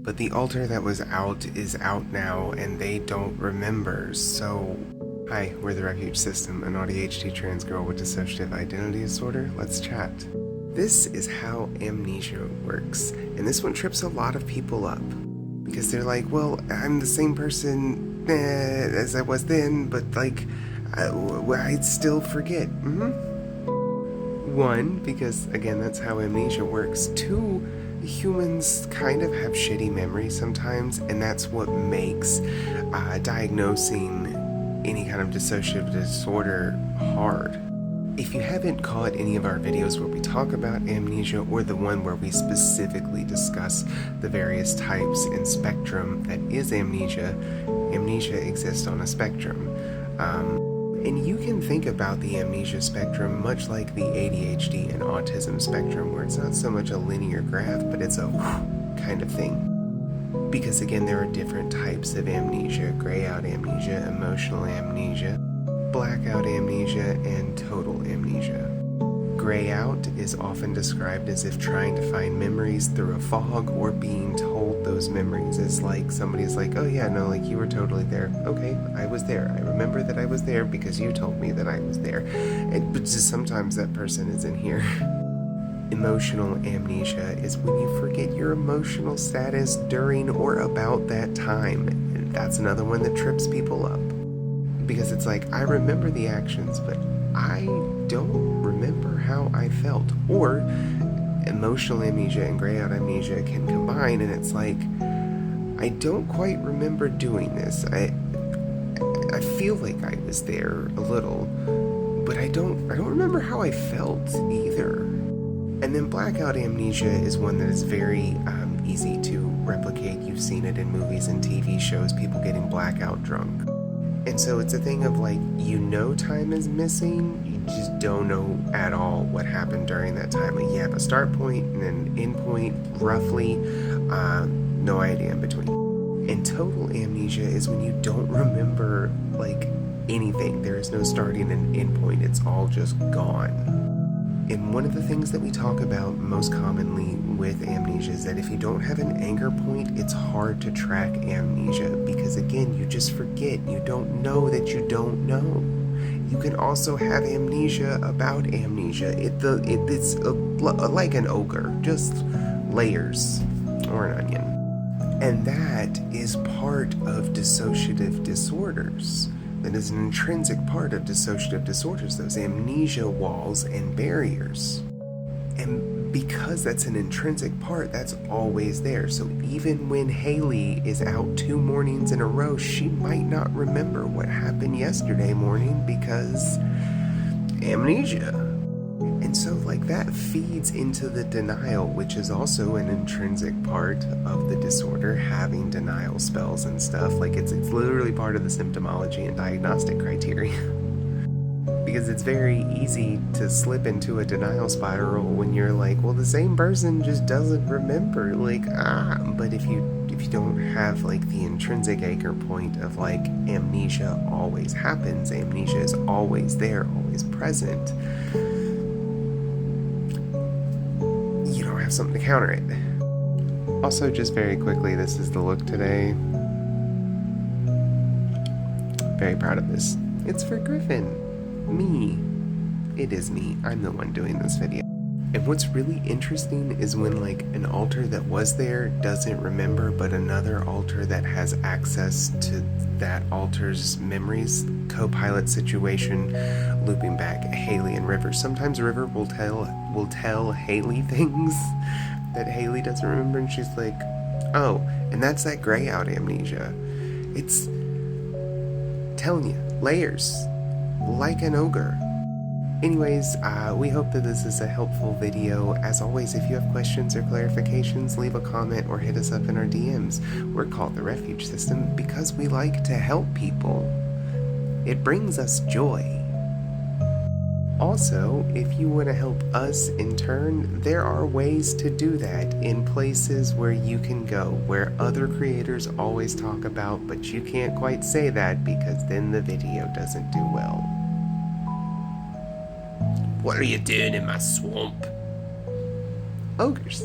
But the altar that was out is out now, and they don't remember, so... Hi, we're the Refuge System, an ADHD trans girl with dissociative identity disorder. Let's chat. This is how amnesia works, and this one trips a lot of people up. Because they're like, well, I'm the same person as I was then, but like, I'd still forget. One, because again, that's how amnesia works. Two, humans kind of have shitty memory sometimes, and that's what makes diagnosing any kind of dissociative disorder hard. If you haven't caught any of our videos where we talk about amnesia, or the one where we specifically discuss the various types and spectrum that is amnesia, amnesia exists on a spectrum. And you can think about the amnesia spectrum much like the ADHD and autism spectrum, where it's not so much a linear graph, but it's a kind of thing. Because again, there are different types of amnesia: gray out amnesia, emotional amnesia, blackout amnesia, and total amnesia. Gray out is often described as if trying to find memories through a fog or being told those memories. It's like somebody's like, oh yeah, no, like you were totally there. Okay, I was there. I remember that I was there because you told me that I was there. But just sometimes that person isn't here. Emotional amnesia is when you forget your emotional status during or about that time. And that's another one that trips people up. Because it's like, I remember the actions, but I don't remember how I felt. Or emotional amnesia and gray out amnesia can combine, and it's like, I don't quite remember doing this. I feel like I was there a little, but I don't remember how I felt either. And then blackout amnesia is one that is very easy to replicate. You've seen it in movies and TV shows, people getting blackout drunk. And so it's a thing of like, you know time is missing, you just don't know at all what happened during that time. Like you have a start point and an end point, roughly, no idea in between. And total amnesia is when you don't remember like anything. There is no starting and end point, it's all just gone. And one of the things that we talk about most commonly with amnesia is that if you don't have an anchor point, it's hard to track amnesia, because again, you just forget. You don't know that you don't know. You can also have amnesia about amnesia. It's like an ogre, just layers, or an onion. And that is part of dissociative disorders. That is an intrinsic part of dissociative disorders, those amnesia walls and barriers. And because that's an intrinsic part, that's always there. So even when Haley is out 2 mornings in a row, she might not remember what happened yesterday morning because amnesia. And so like that feeds into the denial, which is also an intrinsic part of the disorder, having denial spells and stuff. Like it's literally part of the symptomology and diagnostic criteria. Because it's very easy to slip into a denial spiral when you're like, well, the same person just doesn't remember. Like, but if you don't have like the intrinsic anchor point of like amnesia always happens, amnesia is always there, always present, have something to counter it. Also, just very quickly, this is the look today. Very proud of this. It's for Griffin. Me. It is me. I'm the one doing this video. And what's really interesting is when like an alter that was there doesn't remember, but another alter that has access to that alter's memories, co-pilot situation, looping back Haley and River. Sometimes River will tell Haley things that Haley doesn't remember, and she's like, oh, and that's that gray out amnesia. It's telling you, layers, like an ogre. Anyways, we hope that this is a helpful video. As always, if you have questions or clarifications, leave a comment or hit us up in our DMs. We're called the Refuge System because we like to help people. It brings us joy. Also, if you want to help us in turn, there are ways to do that in places where you can go, where other creators always talk about, but you can't quite say that because then the video doesn't do well. What are you doing in my swamp? Ogres.